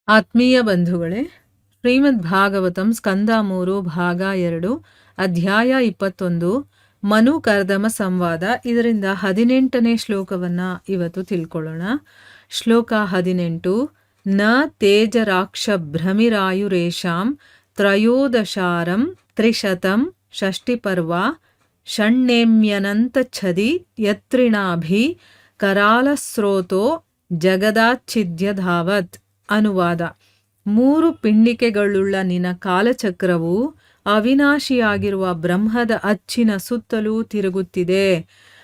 ಆತ್ಮೀಯ ಬಂಧುಗಳೇ, ಶ್ರೀಮದ್ ಭಾಗವತಂ ಸ್ಕಂದ 3 ಭಾಗ 2 ಅಧ್ಯಾಯ 21 ಮನು ಕರ್ದಮ ಸಂವಾದ. ಇದರಿಂದ 18ನೇ ಶ್ಲೋಕವನ್ನ ಇವತ್ತು ತಿಳ್ಕೊಳ್ಳೋಣ. ಶ್ಲೋಕ 18. ನ ತೇಜರಾಕ್ಷ ಭ್ರಮಿರಾಯುರೇಷಾಂ ತ್ರಯೋದಶಾರಂ ತ್ರಿಶತಂ ಷಷ್ಟಿಪರ್ವ ಷಣ್ಣೇಮ್ಯನಂತ ಛದಿ ಯತ್ರಿಣಾಭಿ ಕರಾಲಸ್ರೋತೋ ಜಗದಾಚ್ಛಿದ್ಯ ಧಾವತ್. ಅನುವಾದ: 3 ಪಿಂಡಿಕೆಗಳುಳ್ಳ ನಿನ್ನ ಕಾಲಚಕ್ರವು ಅವಿನಾಶಿಯಾಗಿರುವ ಬ್ರಹ್ಮದ ಅಚ್ಚಿನ ಸುತ್ತಲೂ ತಿರುಗುತ್ತಿದೆ.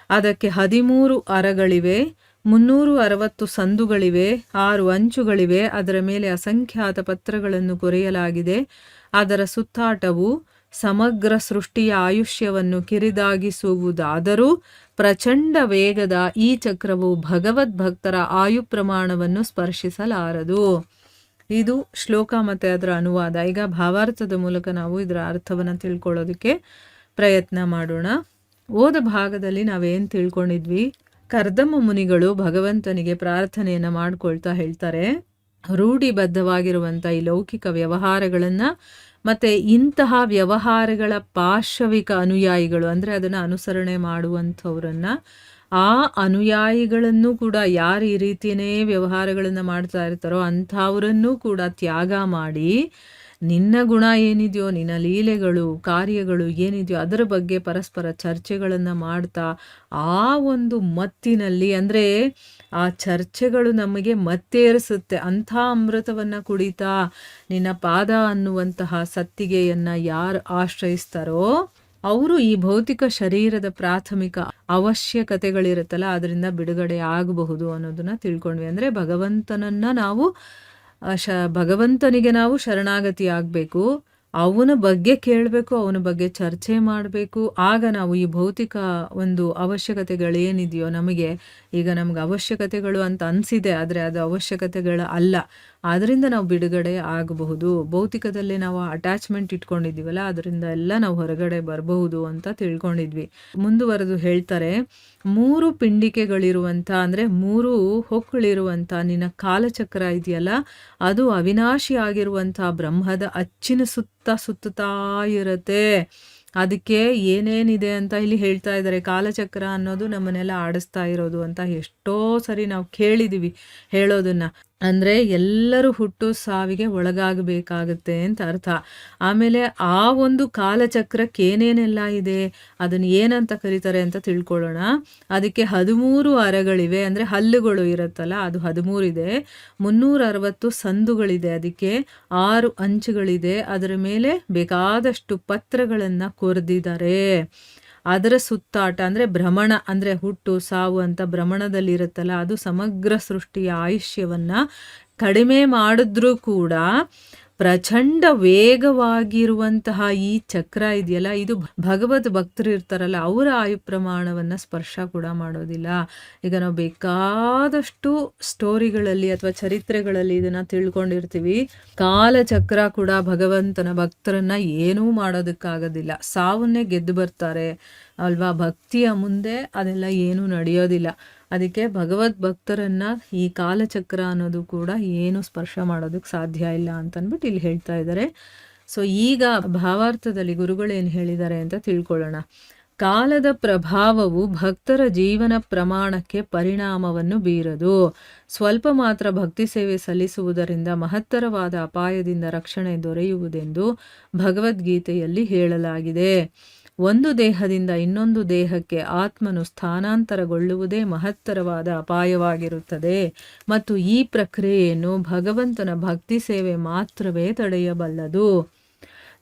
ಅದಕ್ಕೆ 13 ಅರಗಳಿವೆ, 360 ಸಂದುಗಳಿವೆ, 6 ಅಂಚುಗಳಿವೆ. ಅದರ ಮೇಲೆ ಅಸಂಖ್ಯಾತ ಪತ್ರಗಳನ್ನು ಕೊರೆಯಲಾಗಿದೆ. ಅದರ ಸುತ್ತಾಟವು ಸಮಗ್ರ ಸೃಷ್ಟಿಯ ಆಯುಷ್ಯವನ್ನು ಕಿರಿದಾಗಿಸುವುದಾದರೂ ಪ್ರಚಂಡ ವೇಗದ ಈ ಚಕ್ರವು ಭಗವದ್ಭಕ್ತರ ಆಯು ಪ್ರಮಾಣವನ್ನು ಸ್ಪರ್ಶಿಸಲಾರದು. ಇದು ಶ್ಲೋಕ ಮತ್ತು ಅದರ ಅನುವಾದ. ಈಗ ಭಾವಾರ್ಥದ ಮೂಲಕ ನಾವು ಇದರ ಅರ್ಥವನ್ನು ತಿಳ್ಕೊಳ್ಳೋದಕ್ಕೆ ಪ್ರಯತ್ನ ಮಾಡೋಣ. ಓದ ಭಾಗದಲ್ಲಿ ನಾವೇನು ತಿಳ್ಕೊಂಡಿದ್ವಿ? ಕರ್ದಮ ಮುನಿಗಳು ಭಗವಂತನಿಗೆ ಪ್ರಾರ್ಥನೆಯನ್ನು ಮಾಡ್ಕೊಳ್ತಾ ಹೇಳ್ತಾರೆ, ರೂಢಿಬದ್ಧವಾಗಿರುವಂಥ ಈ ಲೌಕಿಕ ವ್ಯವಹಾರಗಳನ್ನು ಮತ್ತು ಇಂತಹ ವ್ಯವಹಾರಗಳ ಪಾರ್ಶ್ವಿಕ ಅನುಯಾಯಿಗಳು, ಅಂದರೆ ಅದನ್ನು ಅನುಸರಣೆ ಮಾಡುವಂಥವ್ರನ್ನು, ಆ ಅನುಯಾಯಿಗಳನ್ನು ಕೂಡ ಯಾರು ಈ ರೀತಿಯೇ ವ್ಯವಹಾರಗಳನ್ನು ಮಾಡ್ತಾ ಇರ್ತಾರೋ ಅಂಥವರನ್ನು ಕೂಡ ತ್ಯಾಗ ಮಾಡಿ ನಿನ್ನ ಗುಣ ಏನಿದೆಯೋ, ನಿನ್ನ ಲೀಲೆಗಳು ಕಾರ್ಯಗಳು ಏನಿದೆಯೋ ಅದರ ಬಗ್ಗೆ ಪರಸ್ಪರ ಚರ್ಚೆಗಳನ್ನು ಮಾಡ್ತಾ ಆ ಒಂದು ಮತ್ತಿನಲ್ಲಿ, ಅಂದರೆ ಆ ಚರ್ಚೆಗಳು ನಮಗೆ ಮತ್ತೇರಿಸುತ್ತೆ. ಅಂಥ ಅಮೃತವನ್ನು ಕುಡಿತಾ ನಿನ್ನ ಪಾದ ಅನ್ನುವಂತಹ ಸತ್ತಿಗೆಯನ್ನು ಯಾರು ಆಶ್ರಯಿಸ್ತಾರೋ ಅವರು ಈ ಭೌತಿಕ ಶರೀರದ ಪ್ರಾಥಮಿಕ ಅವಶ್ಯಕತೆಗಳಿರುತ್ತಲ್ಲ ಅದರಿಂದ ಬಿಡುಗಡೆ ಆಗಬಹುದು ಅನ್ನೋದನ್ನ ತಿಳ್ಕೊಂಡ್ವಿ. ಅಂದರೆ ಭಗವಂತನಿಗೆ ನಾವು ಶರಣಾಗತಿ ಆಗಬೇಕು, ಅವನ ಬಗ್ಗೆ ಕೇಳಬೇಕು, ಅವನ ಬಗ್ಗೆ ಚರ್ಚೆ ಮಾಡಬೇಕು. ಆಗ ನಾವು ಈ ಭೌತಿಕ ಒಂದು ಅವಶ್ಯಕತೆಗಳೇನಿದೆಯೋ, ನಮಗೆ ಅವಶ್ಯಕತೆಗಳು ಅಂತ ಅನಿಸಿದೆ, ಆದರೆ ಅದು ಅವಶ್ಯಕತೆಗಳು ಅಲ್ಲ, ಅದರಿಂದ ನಾವು ಬಿಡುಗಡೆ ಆಗಬಹುದು. ಭೌತಿಕದಲ್ಲೇ ನಾವು ಅಟ್ಯಾಚ್ಮೆಂಟ್ ಇಟ್ಕೊಂಡಿದ್ದೀವಲ್ಲ, ಅದರಿಂದ ಎಲ್ಲ ನಾವು ಹೊರಗಡೆ ಬರಬಹುದು ಅಂತ ತಿಳ್ಕೊಂಡಿದ್ವಿ. ಮುಂದುವರೆದು ಹೇಳ್ತಾರೆ, 3 ಪಿಂಡಿಕೆಗಳಿರುವಂಥ, ಅಂದರೆ 3 ಹೊಕ್ಕುಗಳಿರುವಂಥ ನಿನ್ನ ಕಾಲಚಕ್ರ ಇದೆಯಲ್ಲ, ಅದು ಅವಿನಾಶಿ ಆಗಿರುವಂಥ ಬ್ರಹ್ಮದ ಅಚ್ಚಿನ ಸುತ್ತುತ್ತಾ ಇರುತ್ತೆ. ಅದಕ್ಕೆ ಏನೇನಿದೆ ಅಂತ ಇಲ್ಲಿ ಹೇಳ್ತಾ ಇದ್ದಾರೆ. ಕಾಲಚಕ್ರ ಅನ್ನೋದು ನಮ್ಮನ್ನೆಲ್ಲ ಆಡಿಸ್ತಾ ಇರೋದು ಅಂತ ಎಷ್ಟೋ ಸರಿ ನಾವು ಕೇಳಿದ್ದೀವಿ ಹೇಳೋದನ್ನು. ಅಂದರೆ ಎಲ್ಲರೂ ಹುಟ್ಟು ಸಾವಿಗೆ ಒಳಗಾಗಬೇಕಾಗತ್ತೆ ಅಂತ ಅರ್ಥ. ಆಮೇಲೆ ಆ ಒಂದು ಕಾಲಚಕ್ರಕ್ಕೆ ಏನೇನೆಲ್ಲ ಇದೆ, ಅದನ್ನು ಏನಂತ ಕರೀತಾರೆ ಅಂತ ತಿಳ್ಕೊಳ್ಳೋಣ. ಅದಕ್ಕೆ 13 ಅರಗಳಿವೆ, ಅಂದರೆ ಹಲ್ಲುಗಳು ಇರುತ್ತಲ್ಲ ಅದು 13 ಇದೆ. 360 ಸಂದುಗಳಿದೆ. ಅದಕ್ಕೆ 6 ಅಂಚುಗಳಿದೆ. ಅದರ ಮೇಲೆ ಬೇಕಾದಷ್ಟು ಪತ್ರಗಳನ್ನು ಕೊರೆದಿದ್ದಾರೆ. ಅದರ ಸುತ್ತಾಟ ಅಂದರೆ ಭ್ರಮಣ, ಅಂದರೆ ಹುಟ್ಟು ಸಾವು ಅಂತ ಭ್ರಮಣದಲ್ಲಿರುತ್ತಲ್ಲ, ಅದು ಸಮಗ್ರ ಸೃಷ್ಟಿಯ ಆಯುಷ್ಯವನ್ನು ಕಡಿಮೆ ಮಾಡಿದ್ರೂ ಕೂಡ ಪ್ರಚಂಡ ವೇಗವಾಗಿರುವಂತಹ ಈ ಚಕ್ರ ಇದೆಯಲ್ಲ, ಇದು ಭಗವದ್ ಭಕ್ತರು ಇರ್ತಾರಲ್ಲ ಅವರ ಆಯು ಪ್ರಮಾಣವನ್ನು ಸ್ಪರ್ಶ ಕೂಡ ಮಾಡೋದಿಲ್ಲ. ಈಗ ನಾವು ಬೇಕಾದಷ್ಟು ಸ್ಟೋರಿಗಳಲ್ಲಿ ಅಥವಾ ಚರಿತ್ರೆಗಳಲ್ಲಿ ಇದನ್ನು ತಿಳ್ಕೊಂಡಿರ್ತೀವಿ. ಕಾಲಚಕ್ರ ಕೂಡ ಭಗವಂತನ ಭಕ್ತರನ್ನ ಏನೂ ಮಾಡೋದಕ್ಕಾಗೋದಿಲ್ಲ, ಸಾವನ್ನೇ ಗೆದ್ದು ಬರ್ತಾರೆ ಅಲ್ವಾ. ಭಕ್ತಿಯ ಮುಂದೆ ಅದೆಲ್ಲ ಏನೂ ನಡೆಯೋದಿಲ್ಲ. ಅದಕ್ಕೆ ಭಗವದ್ ಭಕ್ತರನ್ನ ಈ ಕಾಲಚಕ್ರ ಅನ್ನೋದು ಕೂಡ ಏನು ಸ್ಪರ್ಶ ಮಾಡೋದಕ್ಕೆ ಸಾಧ್ಯ ಇಲ್ಲ ಅಂತಂದ್ಬಿಟ್ಟು ಇಲ್ಲಿ ಹೇಳ್ತಾ ಇದ್ದಾರೆ. ಸೊ ಈಗ ಭಾವಾರ್ಥದಲ್ಲಿ ಗುರುಗಳೇನು ಹೇಳಿದ್ದಾರೆ ಅಂತ ತಿಳ್ಕೊಳ್ಳೋಣ. ಕಾಲದ ಪ್ರಭಾವವು ಭಕ್ತರ ಜೀವನ ಪ್ರಮಾಣಕ್ಕೆ ಪರಿಣಾಮವನ್ನು ಬೀರದು. ಸ್ವಲ್ಪ ಮಾತ್ರ ಭಕ್ತಿ ಸೇವೆ ಸಲ್ಲಿಸುವುದರಿಂದ ಮಹತ್ತರವಾದ ಅಪಾಯದಿಂದ ರಕ್ಷಣೆ ದೊರೆಯುವುದೆಂದು ಭಗವದ್ಗೀತೆಯಲ್ಲಿ ಹೇಳಲಾಗಿದೆ. ಒಂದು ದೇಹದಿಂದ ಇನ್ನೊಂದು ದೇಹಕ್ಕೆ ಆತ್ಮನು ಸ್ಥಾನಾಂತರಗೊಳ್ಳುವುದೇ ಮಹತ್ತರವಾದ ಅಪಾಯವಾಗಿರುತ್ತದೆ ಮತ್ತು ಈ ಪ್ರಕ್ರಿಯೆಯನ್ನು ಭಗವಂತನ ಭಕ್ತಿ ಸೇವೆ ಮಾತ್ರವೇ ತಡೆಯಬಲ್ಲದು.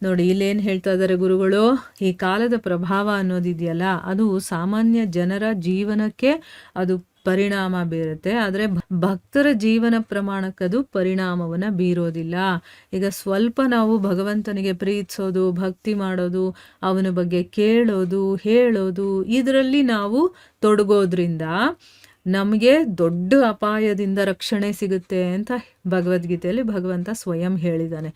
ನೋಡಿ, ಇಲ್ಲೇನು ಹೇಳ್ತಾ ಇದ್ದಾರೆ ಗುರುಗಳು, ಈ ಕಾಲದ ಪ್ರಭಾವ ಅನ್ನೋದಿದೆಯಲ್ಲ ಅದು ಸಾಮಾನ್ಯ ಜನರ ಜೀವನಕ್ಕೆ ಅದು ಪರಿಣಾಮ ಬೀರುತ್ತೆ, ಆದರೆ ಭಕ್ತರ ಜೀವನ ಪ್ರಮಾಣಕ್ಕದು ಪರಿಣಾಮವನ್ನು ಬೀರೋದಿಲ್ಲ. ಈಗ ಸ್ವಲ್ಪ ನಾವು ಭಗವಂತನಿಗೆ ಪ್ರೀತಿಸೋದು, ಭಕ್ತಿ ಮಾಡೋದು, ಅವನ ಬಗ್ಗೆ ಕೇಳೋದು, ಹೇಳೋದು, ಇದರಲ್ಲಿ ನಾವು ತೊಡಗೋದ್ರಿಂದ ನಮಗೆ ದೊಡ್ಡ ಅಪಾಯದಿಂದ ರಕ್ಷಣೆ ಸಿಗುತ್ತೆ ಅಂತ ಭಗವದ್ಗೀತೆಯಲ್ಲಿ ಭಗವಂತ ಸ್ವಯಂ ಹೇಳಿದ್ದಾನೆ.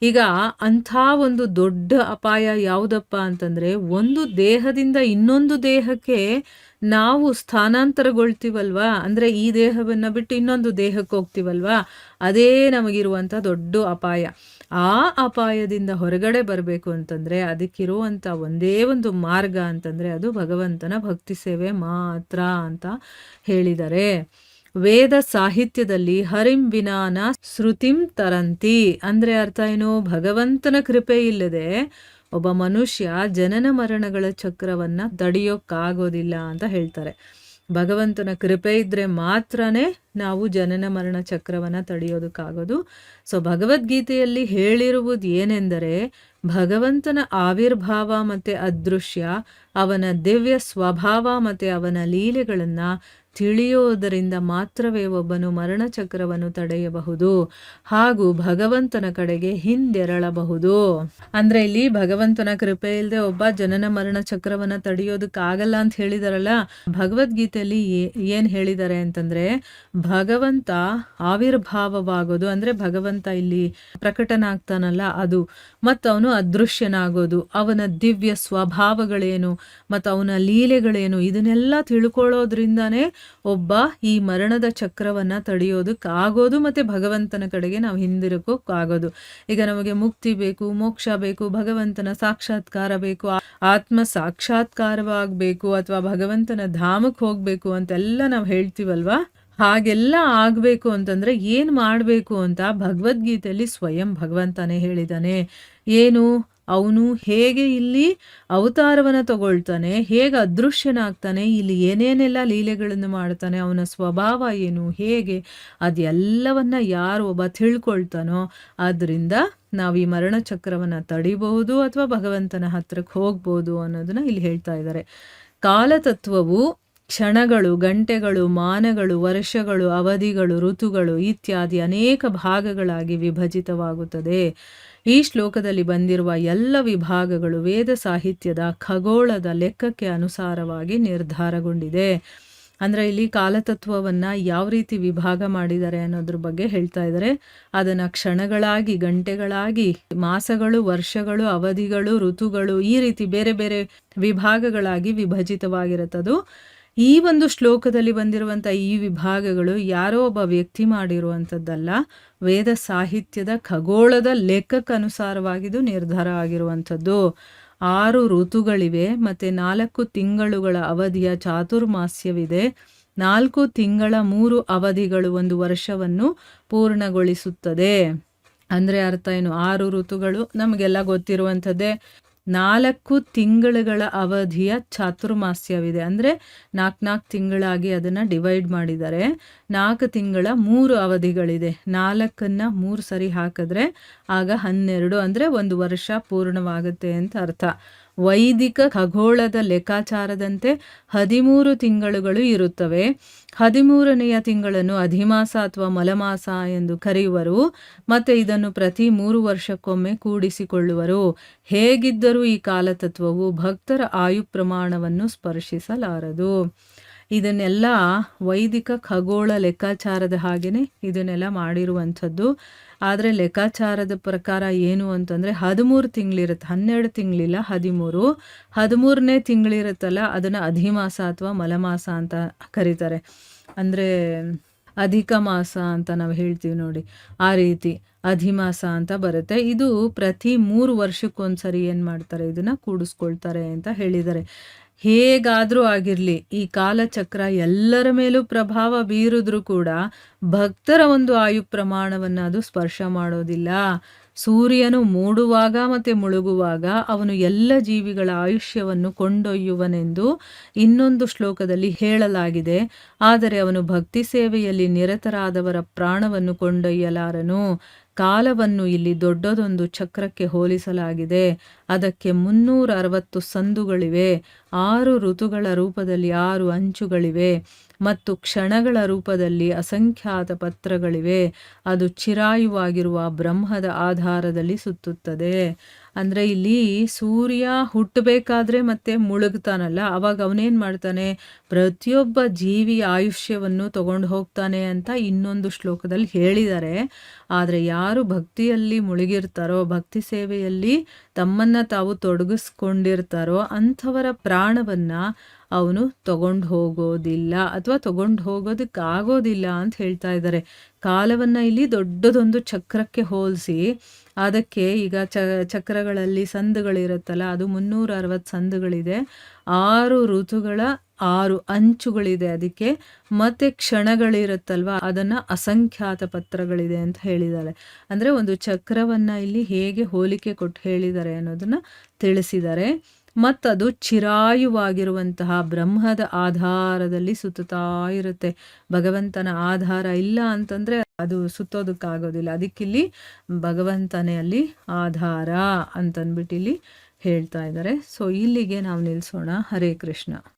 ಈಗ ಅಂಥ ಒಂದು ದೊಡ್ಡ ಅಪಾಯ ಯಾವುದಪ್ಪ ಅಂತಂದ್ರೆ, ಒಂದು ದೇಹದಿಂದ ಇನ್ನೊಂದು ದೇಹಕ್ಕೆ ನಾವು ಸ್ಥಾನಾಂತರಗೊಳ್ತೀವಲ್ವಾ, ಅಂದ್ರೆ ಈ ದೇಹವನ್ನ ಬಿಟ್ಟು ಇನ್ನೊಂದು ದೇಹಕ್ಕೆ ಹೋಗ್ತೀವಲ್ವಾ, ಅದೇ ನಮಗಿರುವಂಥ ದೊಡ್ಡ ಅಪಾಯ. ಆ ಅಪಾಯದಿಂದ ಹೊರಗಡೆ ಬರಬೇಕು ಅಂತಂದ್ರೆ ಅದಕ್ಕಿರುವಂಥ ಒಂದೇ ಒಂದು ಮಾರ್ಗ ಅಂತಂದ್ರೆ ಅದು ಭಗವಂತನ ಭಕ್ತಿ ಸೇವೆ ಮಾತ್ರ ಅಂತ ಹೇಳಿದ್ದಾರೆ. ವೇದ ಸಾಹಿತ್ಯದಲ್ಲಿ ಹರಿಂ ವಿನಾನ ಶ್ರುತಿಂ ತರಂತಿ ಅಂದ್ರೆ ಅರ್ಥ ಏನು? ಭಗವಂತನ ಕೃಪೆ ಇಲ್ಲದೆ ಒಬ್ಬ ಮನುಷ್ಯ ಜನನ ಮರಣಗಳ ಚಕ್ರವನ್ನ ತಡೆಯೋಕ್ಕಾಗೋದಿಲ್ಲ ಅಂತ ಹೇಳ್ತಾರೆ. ಭಗವಂತನ ಕೃಪೆ ಇದ್ರೆ ಮಾತ್ರನೇ ನಾವು ಜನನ ಮರಣ ಚಕ್ರವನ್ನ ತಡೆಯೋದಕ್ಕಾಗೋದು. ಸೊ ಭಗವದ್ಗೀತೆಯಲ್ಲಿ ಹೇಳಿರುವುದು ಏನೆಂದರೆ, ಭಗವಂತನ ಆವಿರ್ಭಾವ ಮತ್ತೆ ಅದೃಶ್ಯ, ಅವನ ದಿವ್ಯ ಸ್ವಭಾವ ಮತ್ತೆ ಅವನ ಲೀಲೆಗಳನ್ನ ತಿಳಿಯೋದರಿಂದ ಮಾತ್ರವೇ ಒಬ್ಬನು ಮರಣಚಕ್ರವನ್ನು ತಡೆಯಬಹುದು ಹಾಗೂ ಭಗವಂತನ ಕಡೆಗೆ ಹಿಂದೆರಳಬಹುದು. ಅಂದ್ರೆ ಇಲ್ಲಿ ಭಗವಂತನ ಕೃಪೆ ಇಲ್ಲದೆ ಒಬ್ಬ ಜನನ ಮರಣ ಚಕ್ರವನ್ನ ತಡೆಯೋದಕ್ಕಾಗಲ್ಲ ಅಂತ ಹೇಳಿದಾರಲ್ಲ. ಭಗವದ್ಗೀತೆಯಲ್ಲಿ ಏನ್ ಹೇಳಿದ್ದಾರೆ ಅಂತಂದ್ರೆ, ಭಗವಂತ ಆವಿರ್ಭಾವವಾಗೋದು ಅಂದ್ರೆ ಭಗವಂತ ಇಲ್ಲಿ ಪ್ರಕಟನಾಗ್ತಾನಲ್ಲ ಅದು, ಮತ್ತು ಅವನು ಅದೃಶ್ಯನಾಗೋದು, ಅವನ ದಿವ್ಯ ಸ್ವಭಾವಗಳೇನು ಮತ್ತು ಅವನ ಲೀಲೆಗಳೇನು, ಇದನ್ನೆಲ್ಲ ತಿಳ್ಕೊಳ್ಳೋದ್ರಿಂದಾನೇ ಒಬ್ಬ ಈ ಮರಣದ ಚಕ್ರವನ್ನ ತಡೆಯೋದಕ್ಕಾಗೋದು ಮತ್ತೆ ಭಗವಂತನ ಕಡೆಗೆ ನಾವು ಹಿಂದಿರುಗೋಕ್ಕಾಗೋದು. ಈಗ ನಮಗೆ ಮುಕ್ತಿ ಬೇಕು, ಮೋಕ್ಷ ಬೇಕು, ಭಗವಂತನ ಸಾಕ್ಷಾತ್ಕಾರ ಬೇಕು, ಆತ್ಮ ಸಾಕ್ಷಾತ್ಕಾರವಾಗಬೇಕು ಅಥವಾ ಭಗವಂತನ ಧಾಮಕ್ಕೆ ಹೋಗ್ಬೇಕು ಅಂತೆಲ್ಲ ನಾವು ಹೇಳ್ತೀವಲ್ವಾ. ಹಾಗೆಲ್ಲ ಆಗ್ಬೇಕು ಅಂತಂದ್ರೆ ಏನ್ ಮಾಡ್ಬೇಕು ಅಂತ ಭಗವದ್ಗೀತೆಯಲ್ಲಿ ಸ್ವಯಂ ಭಗವಂತನೇ ಹೇಳಿದಾನೆ. ಏನು? ಅವನು ಹೇಗೆ ಇಲ್ಲಿ ಅವತಾರವನ್ನ ತಗೊಳ್ತಾನೆ, ಹೇಗೆ ಅದೃಶ್ಯನಾಗ್ತಾನೆ, ಇಲ್ಲಿ ಏನೇನೆಲ್ಲ ಲೀಲೆಗಳನ್ನು ಮಾಡ್ತಾನೆ, ಅವನ ಸ್ವಭಾವ ಏನು, ಹೇಗೆ, ಅದೆಲ್ಲವನ್ನ ಯಾರು ಒಬ್ಬ ತಿಳ್ಕೊಳ್ತಾನೋ ಅದರಿಂದ ನಾವು ಈ ಮರಣ ಚಕ್ರವನ್ನ ತಡಿಬಹುದು ಅಥವಾ ಭಗವಂತನ ಹತ್ರಕ್ಕೆ ಹೋಗ್ಬೋದು ಅನ್ನೋದನ್ನ ಇಲ್ಲಿ ಹೇಳ್ತಾ ಇದ್ದಾರೆ. ಕಾಲತತ್ವವು ಕ್ಷಣಗಳು, ಗಂಟೆಗಳು, ಮಾನಗಳು, ವರ್ಷಗಳು, ಅವಧಿಗಳು, ಋತುಗಳು ಇತ್ಯಾದಿ ಅನೇಕ ಭಾಗಗಳಾಗಿ ವಿಭಜಿತವಾಗುತ್ತದೆ. ಈ ಶ್ಲೋಕದಲ್ಲಿ ಬಂದಿರುವ ಎಲ್ಲ ವಿಭಾಗಗಳು ವೇದ ಸಾಹಿತ್ಯದ ಖಗೋಳದ ಲೆಕ್ಕಕ್ಕೆ ಅನುಸಾರವಾಗಿ ನಿರ್ಧಾರಗೊಂಡಿದೆ. ಅಂದ್ರೆ ಇಲ್ಲಿ ಕಾಲತತ್ವವನ್ನ ಯಾವ ರೀತಿ ವಿಭಾಗ ಮಾಡಿದ್ದಾರೆ ಅನ್ನೋದ್ರ ಬಗ್ಗೆ ಹೇಳ್ತಾ ಇದ್ದಾರೆ. ಅದನ್ನ ಕ್ಷಣಗಳಾಗಿ, ಗಂಟೆಗಳಾಗಿ, ಮಾಸಗಳು, ವರ್ಷಗಳು, ಅವಧಿಗಳು, ಋತುಗಳು, ಈ ರೀತಿ ಬೇರೆ ಬೇರೆ ವಿಭಾಗಗಳಾಗಿ ವಿಭಜಿತವಾಗಿರುತ್ತದು. ಈ ಒಂದು ಶ್ಲೋಕದಲ್ಲಿ ಬಂದಿರುವಂಥ ಈ ವಿಭಾಗಗಳು ಯಾರೋ ಒಬ್ಬ ವ್ಯಕ್ತಿ ಮಾಡಿರುವಂಥದ್ದಲ್ಲ, ವೇದ ಸಾಹಿತ್ಯದ ಖಗೋಳದ ಲೆಕ್ಕಕ್ಕನುಸಾರವಾಗಿದ್ದು ನಿರ್ಧಾರ ಆಗಿರುವಂಥದ್ದು. 6 ಋತುಗಳಿವೆ ಮತ್ತು 4 ತಿಂಗಳುಗಳ ಅವಧಿಯ ಚಾತುರ್ಮಾಸ್ಯವಿದೆ. 4 ತಿಂಗಳ 3 ಅವಧಿಗಳು ಒಂದು ವರ್ಷವನ್ನು ಪೂರ್ಣಗೊಳಿಸುತ್ತದೆ. ಅಂದ್ರೆ ಅರ್ಥ ಏನು? 6 ಋತುಗಳು ನಮಗೆಲ್ಲ ಗೊತ್ತಿರುವಂಥದ್ದೇ. 4 ತಿಂಗಳುಗಳ ಅವಧಿಯ ಚಾತುರ್ಮಾಸ್ಯವಿದೆ. ಅಂದರೆ 4 ತಿಂಗಳಾಗಿ ಅದನ್ನು ಡಿವೈಡ್ ಮಾಡಿದ್ದಾರೆ. 4 ತಿಂಗಳ 3 ಅವಧಿಗಳಿದೆ. 4ನ್ನ 3 ಸರಿ ಹಾಕಿದ್ರೆ ಆಗ 12, ಅಂದರೆ ಒಂದು ವರ್ಷ ಪೂರ್ಣವಾಗುತ್ತೆ ಅಂತ ಅರ್ಥ. ವೈದಿಕ ಖಗೋಳದ ಲೆಕ್ಕಾಚಾರದಂತೆ 13 ತಿಂಗಳುಗಳು ಇರುತ್ತವೆ. 13ನೆಯ ತಿಂಗಳನ್ನು ಅಧಿಮಾಸ ಅಥವಾ ಮಲಮಾಸ ಎಂದು ಕರೆಯುವರು ಮತ್ತು ಇದನ್ನು ಪ್ರತಿ 3 ವರ್ಷಕ್ಕೊಮ್ಮೆ ಕೂಡಿಸಿಕೊಳ್ಳುವರು. ಹೇಗಿದ್ದರೂ ಈ ಕಾಲತತ್ವವು ಭಕ್ತರ ಆಯು ಪ್ರಮಾಣವನ್ನು ಸ್ಪರ್ಶಿಸಲಾರದು. ಇದನ್ನೆಲ್ಲ ವೈದಿಕ ಖಗೋಳ ಲೆಕ್ಕಾಚಾರದ ಹಾಗೆಯೇ ಇದನ್ನೆಲ್ಲ ಮಾಡಿರುವಂಥದ್ದು. ಆದರೆ ಲೆಕ್ಕಾಚಾರದ ಪ್ರಕಾರ ಏನು ಅಂತಂದರೆ 13 ತಿಂಗಳಿರುತ್ತೆ, 12 ತಿಂಗಳಿಲ್ಲ, 13. 13ನೇ ತಿಂಗಳಿರುತ್ತಲ್ಲ ಅದನ್ನು ಅಧಿಮಾಸ ಅಥವಾ ಮಲಮಾಸ ಅಂತ ಕರೀತಾರೆ. ಅಂದರೆ ಅಧಿಕ ಮಾಸ ಅಂತ ನಾವು ಹೇಳ್ತೀವಿ ನೋಡಿ, ಆ ರೀತಿ ಅಧಿಮಾಸ ಅಂತ ಬರುತ್ತೆ. ಇದು ಪ್ರತಿ 3 ವರ್ಷಕ್ಕೊಂದ್ಸರಿ ಏನು ಮಾಡ್ತಾರೆ, ಇದನ್ನು ಕೂಡಿಸ್ಕೊಳ್ತಾರೆ ಅಂತ ಹೇಳಿದ್ದಾರೆ. ಹೇಗಾದರೂ ಆಗಿರಲಿ ಈ ಕಾಲಚಕ್ರ ಎಲ್ಲರ ಮೇಲೂ ಪ್ರಭಾವ ಬೀರಿದ್ರೂ ಕೂಡ ಭಕ್ತರ ಒಂದು ಆಯು ಪ್ರಮಾಣವನ್ನು ಅದು ಸ್ಪರ್ಶ ಮಾಡೋದಿಲ್ಲ. ಸೂರ್ಯನು ಮೂಡುವಾಗ ಮತ್ತು ಮುಳುಗುವಾಗ ಅವನು ಎಲ್ಲ ಜೀವಿಗಳ ಆಯುಷ್ಯವನ್ನು ಕೊಂಡೊಯ್ಯುವನೆಂದು ಇನ್ನೊಂದು ಶ್ಲೋಕದಲ್ಲಿ ಹೇಳಲಾಗಿದೆ. ಆದರೆ ಅವನು ಭಕ್ತಿ ಸೇವೆಯಲ್ಲಿ ನಿರತರಾದವರ ಪ್ರಾಣವನ್ನು ಕೊಂಡೊಯ್ಯಲಾರನು. ಕಾಲವನ್ನು ಇಲ್ಲಿ ದೊಡ್ಡದೊಂದು ಚಕ್ರಕ್ಕೆ ಹೋಲಿಸಲಾಗಿದೆ. ಅದಕ್ಕೆ 360 ಸಂದುಗಳಿವೆ. 6 ಋತುಗಳ ರೂಪದಲ್ಲಿ 6 ಅಂಚುಗಳಿವೆ ಮತ್ತು ಕ್ಷಣಗಳ ರೂಪದಲ್ಲಿ ಅಸಂಖ್ಯಾತ ಪತ್ರಗಳಿವೆ. ಅದು ಚಿರಾಯುವಾಗಿರುವ ಬ್ರಹ್ಮದ ಆಧಾರದಲ್ಲಿ ಸುತ್ತುತ್ತದೆ. ಅಂದರೆ ಇಲ್ಲಿ ಸೂರ್ಯ ಹುಟ್ಟಬೇಕಾದ್ರೆ ಮತ್ತೆ ಮುಳುಗ್ತಾನಲ್ಲ, ಅವಾಗ ಅವನೇನು ಮಾಡ್ತಾನೆ, ಪ್ರತಿಯೊಬ್ಬ ಜೀವಿಯ ಆಯುಷ್ಯವನ್ನು ತಗೊಂಡು ಹೋಗ್ತಾನೆ ಅಂತ ಇನ್ನೊಂದು ಶ್ಲೋಕದಲ್ಲಿ ಹೇಳಿದ್ದಾರೆ. ಆದರೆ ಯಾರು ಭಕ್ತಿಯಲ್ಲಿ ಮುಳುಗಿರ್ತಾರೋ, ಭಕ್ತಿ ಸೇವೆಯಲ್ಲಿ ತಮ್ಮನ್ನು ತಾವು ತೊಡಗಿಸ್ಕೊಂಡಿರ್ತಾರೋ ಅಂಥವರ ಪ್ರಾಣವನ್ನು ಅವನು ತಗೊಂಡು ಹೋಗೋದಿಲ್ಲ ಅಥವಾ ತಗೊಂಡು ಹೋಗೋದಕ್ಕಾಗೋದಿಲ್ಲ ಅಂತ ಹೇಳ್ತಾ ಇದ್ದಾರೆ. ಕಾಲವನ್ನು ಇಲ್ಲಿ ದೊಡ್ಡದೊಂದು ಚಕ್ರಕ್ಕೆ ಹೋಲಿಸಿ, ಅದಕ್ಕೆ ಈಗ ಚಕ್ರಗಳಲ್ಲಿ ಸಂದುಗಳಿರುತ್ತಲ್ಲ, ಅದು 360 ಸಂದುಗಳಿದೆ, 6 ಋತುಗಳ 6 ಅಂಚುಗಳಿದೆ ಅದಕ್ಕೆ, ಮತ್ತು ಕ್ಷಣಗಳಿರುತ್ತಲ್ವ ಅದನ್ನು ಅಸಂಖ್ಯಾತ ಪತ್ರಗಳಿದೆ ಅಂತ ಹೇಳಿದ್ದಾರೆ. ಅಂದರೆ ಒಂದು ಚಕ್ರವನ್ನು ಇಲ್ಲಿ ಹೇಗೆ ಹೋಲಿಕೆ ಕೊಟ್ಟು ಹೇಳಿದ್ದಾರೆ ಅನ್ನೋದನ್ನು ತಿಳಿಸಿದ್ದಾರೆ. ಮತ್ತದು ಚಿರಾಯುವಾಗಿರುವಂತಹ ಬ್ರಹ್ಮದ ಆಧಾರದಲ್ಲಿ ಸುತ್ತುತ್ತಾ ಇರುತ್ತೆ. ಭಗವಂತನ ಆಧಾರ ಇಲ್ಲ ಅಂತಂದರೆ ಅದು ಸುತ್ತೋದಕ್ಕಾಗೋದಿಲ್ಲ. ಅದಕ್ಕಿಲ್ಲಿ ಭಗವಂತನೇ ಅಲ್ಲಿ ಆಧಾರ ಅಂತಂದ್ಬಿಟ್ಟು ಇಲ್ಲಿ ಹೇಳ್ತಾ ಇದ್ದಾರೆ. ಸೊ ಇಲ್ಲಿಗೆ ನಾವು ನಿಲ್ಲಿಸೋಣ. ಹರೇ ಕೃಷ್ಣ.